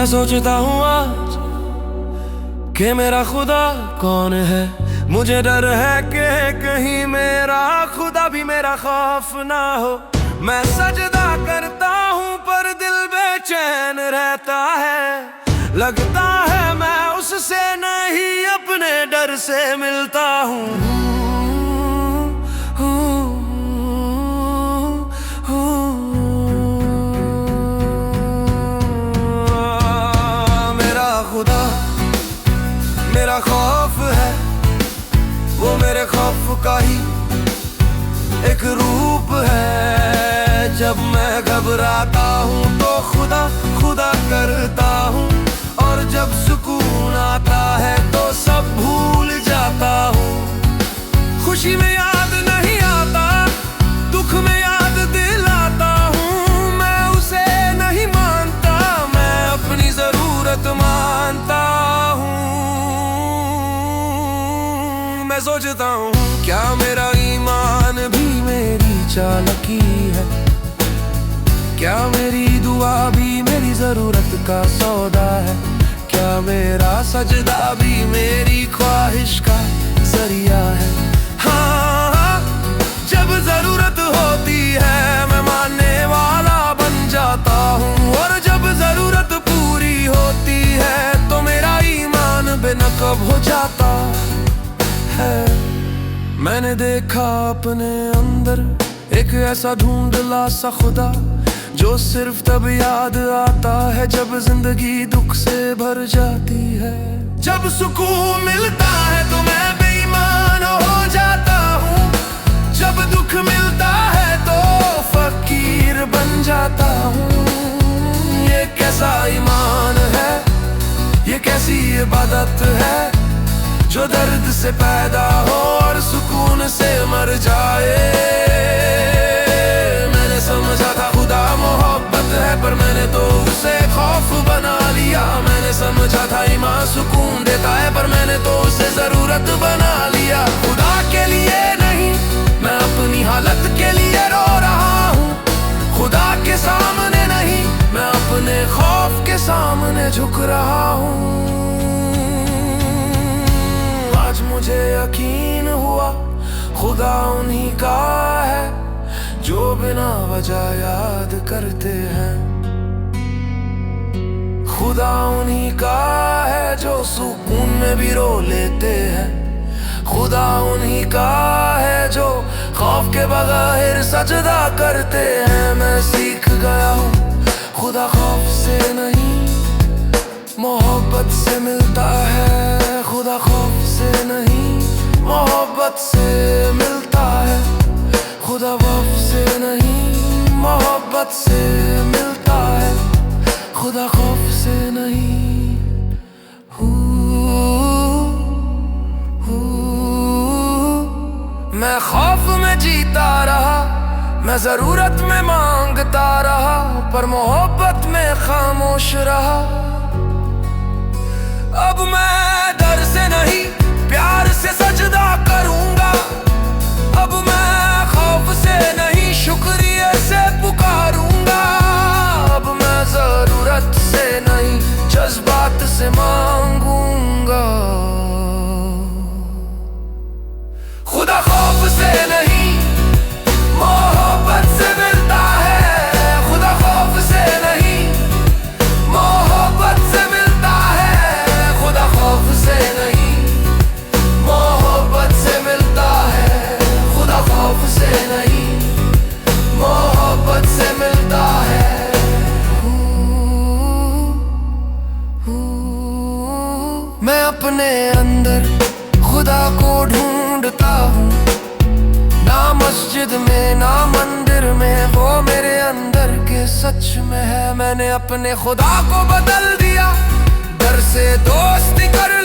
सोचता हूँ आज कि मेरा खुदा कौन है। मुझे डर है कि कहीं मेरा खुदा भी मेरा खौफ ना हो। मैं सजदा करता हूँ पर दिल बेचैन रहता है। लगता है मैं उससे नहीं अपने डर से मिलता हूँ। मेरा खौफ है वो मेरे खौफ का ही एक रूप है। जब मैं घबराता हूँ तो खुदा खुदा करता हूँ, और जब सुकून आता है तो सब भूल जाता हूँ। खुशी में याद नहीं आता, दुख में याद दिलाता हूँ। मैं उसे नहीं मानता, मैं अपनी जरूरत मानता हूँ। मैं सोचता हूँ क्या मेरा ईमान भी मेरी चालाकी है? क्या मेरी दुआ भी मेरी जरूरत का सौदा है? क्या मेरा सजदा भी मेरी ख्वाहिश का जरिया है? हाँ, जब जरूरत होती है मैं मानने वाला बन जाता हूँ, और जब जरूरत पूरी होती है तो मेरा ईमान बेनकाब हो जाता है। मैंने देखा अपने अंदर एक ऐसा ढूंढला सा खुदा, जो सिर्फ तब याद आता है जब जिंदगी दुख से भर जाती है। जब सुकून मिलता है तो मैं बेईमान हो जाता हूँ, जब दुख मिलता है तो फकीर बन जाता हूँ। ये कैसा ईमान है, ये कैसी इबादत है, जो दर्द से पैदा हो और सुकून से मर जाए। मैंने समझा था खुदा मोहब्बत है, पर मैंने तो उसे खौफ बना लिया। मैंने समझा था ईमान सुकून देता है, पर मैंने तो उसे जरूरत बना लिया। खुदा के लिए नहीं, मैं अपनी हालत के लिए रो रहा हूँ। खुदा के सामने नहीं, मैं अपने खौफ के सामने झुक रहा हूँ। आज मुझे यकीन हुआ खुदा उन्हीं का है, जो बिना वजह याद करते हैं। खुदा उन्हीं का है जो सुकून में भी रो लेते हैं। खुदा उन्हीं का है जो खौफ के बगैर सजदा करते हैं। मैं सीख गया हूँ खुदा खौफ से नहीं मोहब्बत से मिलता है। खुदा खौफ से नहीं मोहब्बत से मिलता है। खुदा खौफ से नहीं मोहब्बत से मिलता है। खुदा खौफ से नहीं। मैं खौफ में जीता रहा, मैं जरूरत में मांगता रहा, पर मोहब्बत में खामोश रहा। अब मैं डर से नहीं प्यार से सजदा करूंगा। अब मैं खौफ से नहीं शुक्रिया से पुकारूंगा। अब मैं जरूरत से नहीं जज्बात से मांगूंगा। खुदा खौफ से नहीं मोहब्बत से मिलता है। खुदा खौफ से नहीं मोहब्बत से मिलता है। खुदा खौफ से नहीं मोहब्बत से मिलता है। खुदा खौफ से नहीं मोहब्बत से मिलता है। मैं अपने अंदर खुदा को ढूंढता हूँ, ना मस्जिद में ना मंदिर में, वो मेरे अंदर के सच में है। मैंने अपने खुदा को बदल दिया, डर से दोस्ती कर